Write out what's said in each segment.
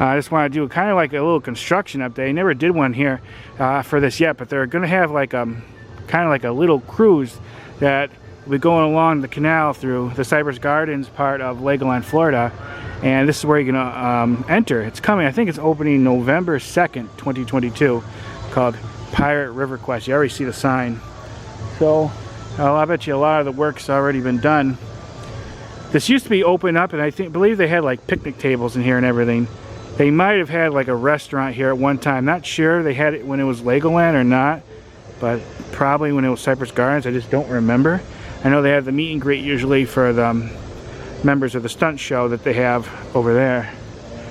I just want to do kind of like a little construction update. I never did one here for this yet, but they're going to have like kind of like a little cruise that will be going along the canal through the Cypress Gardens part of LEGOLAND Florida, and this is where you're going to enter. It's coming, I think it's opening November 2nd, 2022, called Pirate River Quest. You already see the sign. So I bet you a lot of the work's already been done. This used to be open up, and I believe they had like picnic tables in here and everything. They might have had like a restaurant here at one time. Not sure they had it when it was Legoland or not, but probably when it was Cypress Gardens. I just don't remember. I know they have the meet and greet usually for the members of the stunt show that they have over there.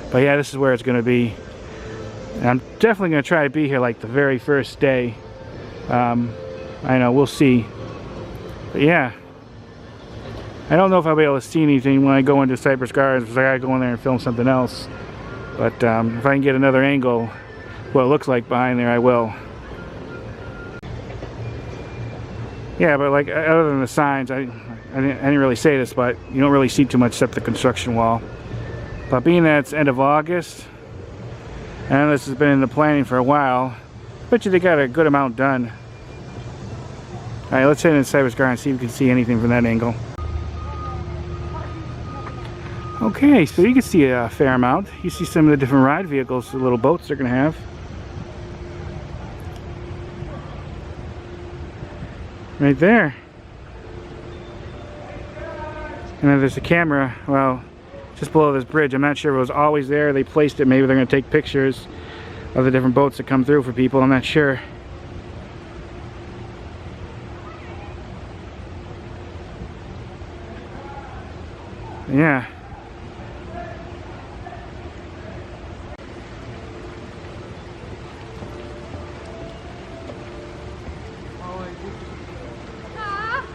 But yeah, this is where it's going to be. And I'm definitely going to try to be here like the very first day. I know, we'll see. But yeah, I don't know if I'll be able to see anything when I go into Cypress Gardens, because I gotta go in there and film something else. But if I can get another angle, what it looks like behind there, I will. Yeah, but like other than the signs, I didn't really say this, but you don't really see too much except the construction wall. But being that it's end of August, and this has been in the planning for a while, I bet you they got a good amount done. Alright, let's head into Cypress Gardens and see if we can see anything from that angle. Okay, so you can see a fair amount. You see some of the different ride vehicles, the little boats they're going to have. Right there. And then there's a camera, well, just below this bridge. I'm not sure if it was always there. They placed it. Maybe they're going to take pictures of the different boats that come through for people. I'm not sure. Yeah.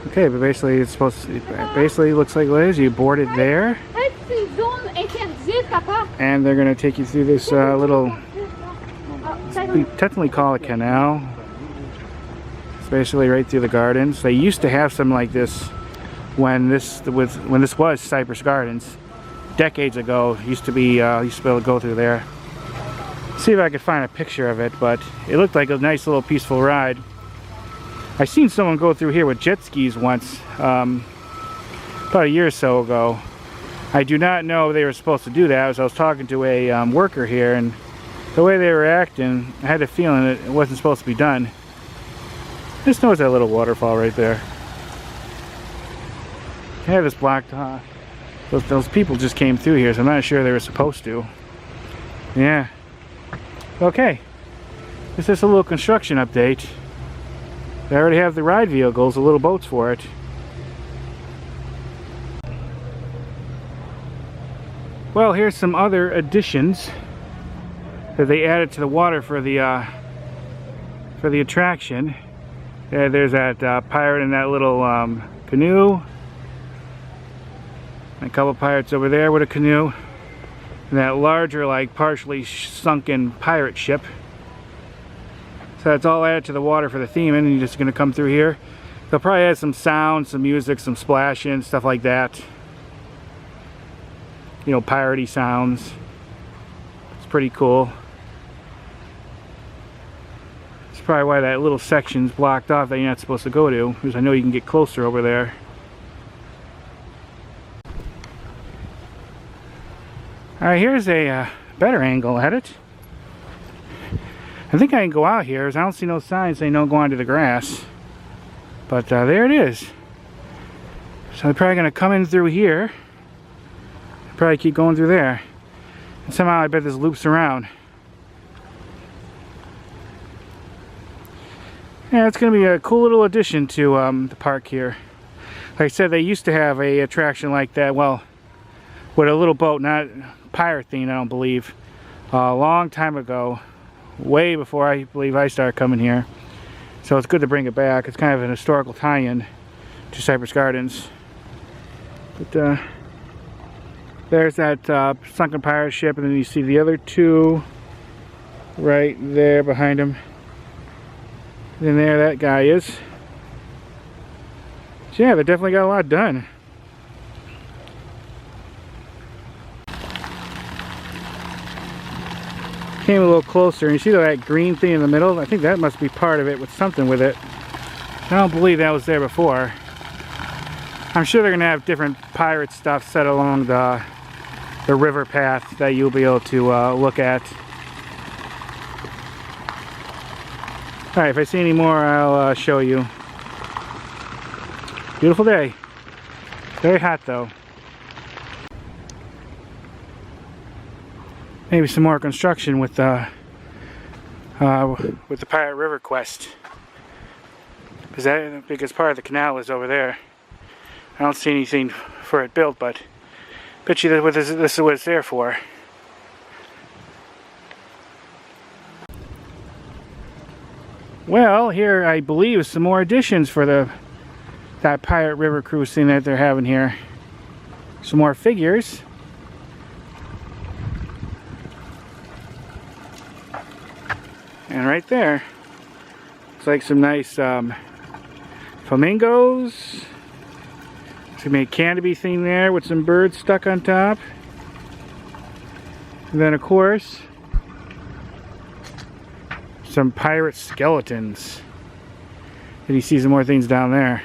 Okay, but basically it's supposed to, basically looks like Liz, you boarded there. And they're gonna take you through this little, we technically call it a canal. It's basically right through the gardens. They used to have something like this when this was Cypress Gardens. Decades ago, used to be able to go through there. See if I could find a picture of it, but it looked like a nice little peaceful ride. I seen someone go through here with jet skis once, about a year or so ago. I do not know they were supposed to do that. I was talking to a worker here, and the way they were acting, I had a feeling that it wasn't supposed to be done. Just notice that little waterfall right there. I have this blocked off. Those people just came through here, so I'm not sure they were supposed to. Yeah. Okay. This is a little construction update. They already have the ride vehicles, the little boats for it. Well, here's some other additions that they added to the water for the attraction. Yeah, there's that pirate in that little canoe. And a couple pirates over there with a canoe. And that larger, like partially sunken pirate ship. So that's all added to the water for the theme, and you're just going to come through here. They'll probably add some sound, some music, some splashing, stuff like that. You know, piratey sounds. It's pretty cool. That's probably why that little section's blocked off that you're not supposed to go to, because I know you can get closer over there. Alright, here's a better angle at it. I think I can go out here, as I don't see no signs saying don't go onto the grass. But there it is. So they're probably going to come in through here. Probably keep going through there. And somehow I bet this loops around. Yeah, it's going to be a cool little addition to the park here. Like I said, they used to have a attraction like that, well, with a little boat, not pirate themed, I don't believe, a long time ago. Way before I believe I started coming here. So it's good to bring it back. It's kind of an historical tie-in to Cypress Gardens. But there's that sunken pirate ship, and then you see the other two right there behind him. And then there that guy is. So yeah, they definitely got a lot done. Came a little closer, and you see that green thing in the middle? I think that must be part of it with something with it. I don't believe that was there before. I'm sure they're gonna have different pirate stuff set along the river path that you'll be able to look at. Alright, if I see any more, I'll show you. Beautiful day. Very hot though. Maybe some more construction with the Pirate River quest. Because part of the canal is over there. I don't see anything for it built, but bet you that this is what it's there for. Well, here I believe is some more additions for that Pirate River cruise thing that they're having here. Some more figures. And right there, it's like some nice flamingos. Some a canopy thing there with some birds stuck on top. And then of course, some pirate skeletons. And you see some more things down there.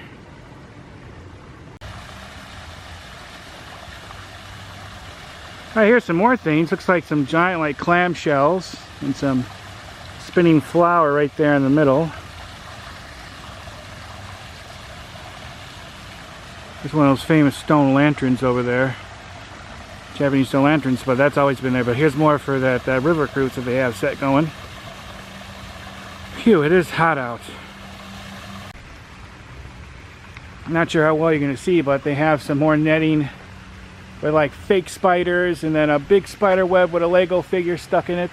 Alright, here's some more things. Looks like some giant like clam shells and some spinning flower right there in the middle. There's one of those famous stone lanterns over there. Japanese stone lanterns, but that's always been there. But here's more for that river cruise that they have set going. Phew, it is hot out. I'm not sure how well you're going to see, but they have some more netting with like fake spiders and then a big spider web with a Lego figure stuck in it.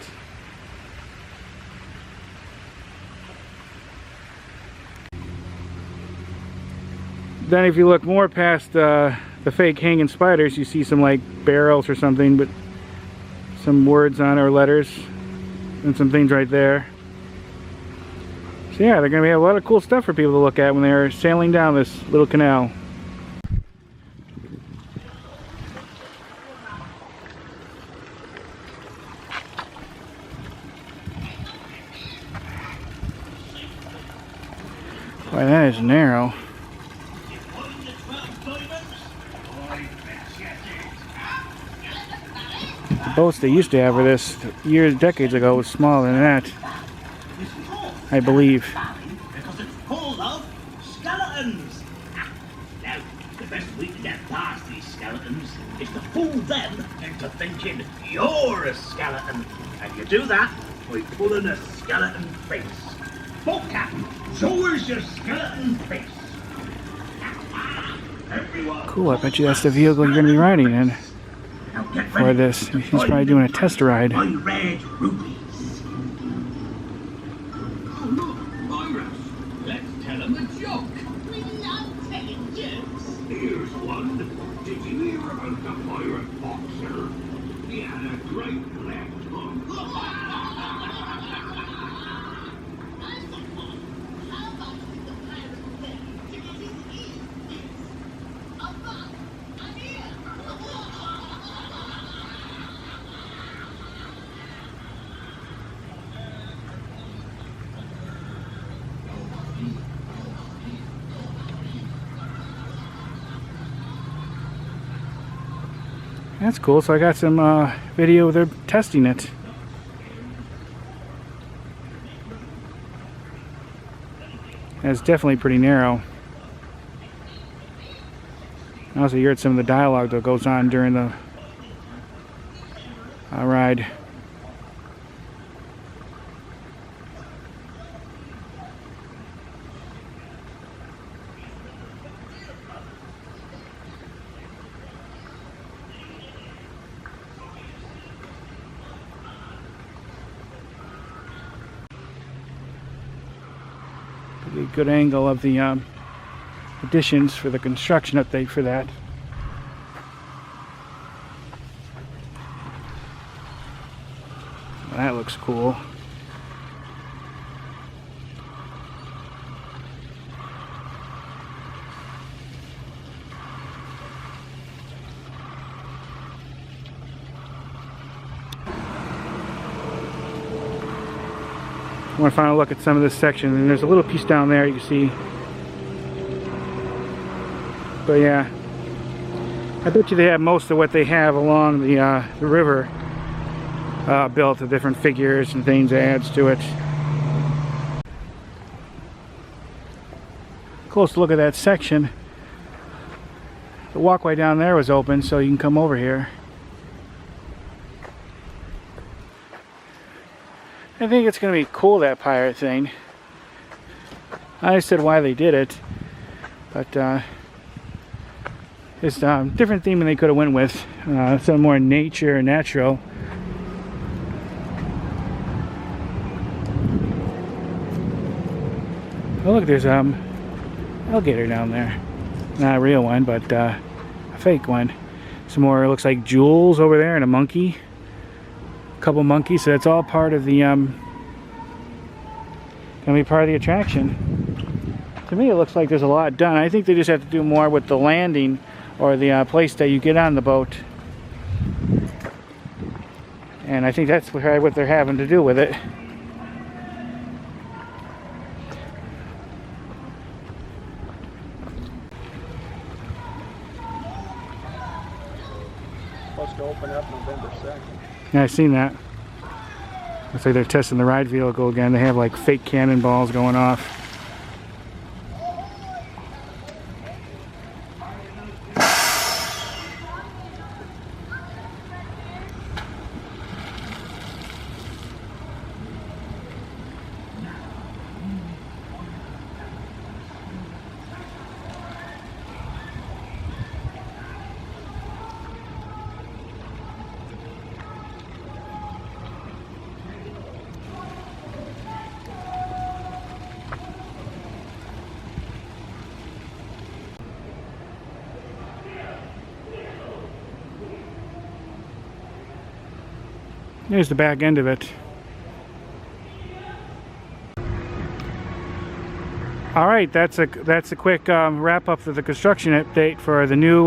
Then if you look more past the fake hanging spiders, you see some like barrels or something, but some words on or letters and some things right there. So yeah, they're going to have a lot of cool stuff for people to look at when they're sailing down this little canal. Boy, that is narrow. The boats they used to have for this decades ago was smaller than that, I believe. Because it's full of skeletons. Now, the best way to get past these skeletons is to fool them into thinking you're a skeleton. And you do that by pulling a skeleton face. Bobcat, show us your skeleton face. Cool, I bet you that's the vehicle you're going to be riding in for this. He's probably doing a test ride. My red rubies. Oh look, Iris. Let's tell him a joke. We love telling jokes. Here's one. Did you hear about the pirate boxer? He had a great left hook. I've got one. How about the pirate thing? Because his ears is a buck, an ear. That's cool. So I got some video of them testing it. And it's definitely pretty narrow. I also heard some of the dialogue that goes on during the ride. A good angle of the additions for the construction update for that. Well, that looks cool. I want to finally look at some of this section, and there's a little piece down there you can see. But yeah, I bet you they have most of what they have along the river built, the different figures and things adds to it. Close look at that section. The walkway down there was open, so you can come over here. I think it's going to be cool, that pirate thing. I understood why they did it, but it's a different theme than they could have went with. Some more nature and natural. Oh look, there's alligator down there. Not a real one, but a fake one. Some more, it looks like jewels over there, and a monkey. A couple monkeys, so that's all part of the gonna be part of the attraction. To me, it looks like there's a lot done. I think they just have to do more with the landing or the place that you get on the boat. And I think that's what they're having to do with it. Supposed to open up November 2nd. Yeah, I've seen that. Looks like they're testing the ride vehicle again. They have like fake cannonballs going off. Here's the back end of it. All right, that's a quick wrap up of the construction update for the new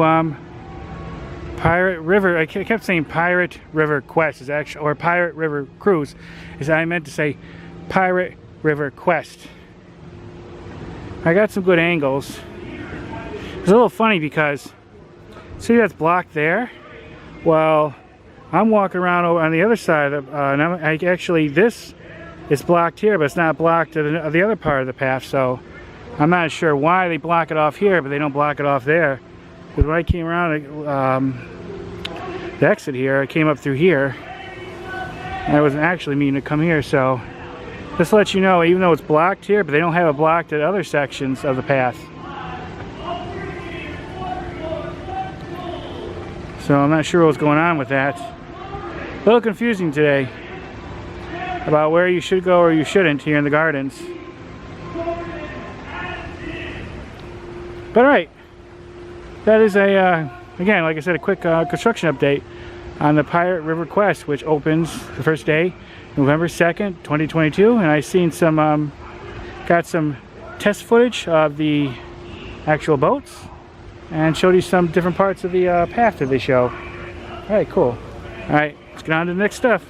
Pirate River. I kept saying Pirate River Quest is actually, or Pirate River Cruise. Is I meant to say Pirate River Quest. I got some good angles. It's a little funny because see that's blocked there. Well, I'm walking around over on the other side of, and actually this is blocked here, but it's not blocked to the other part of the path, so I'm not sure why they block it off here, but they don't block it off there. Because when I came around the exit here, I came up through here, and I wasn't actually meaning to come here, so just to let you know, even though it's blocked here, but they don't have it blocked at other sections of the path. So I'm not sure what's going on with that. A little confusing today about where you should go or you shouldn't here in the gardens. But alright, that is a, again, like I said, a quick construction update on the Pirate River Quest, which opens the first day, November 2nd, 2022. And I've seen some, got some test footage of the actual boats and showed you some different parts of the path that they show. Alright, cool. Alright, let's get on to the next stuff.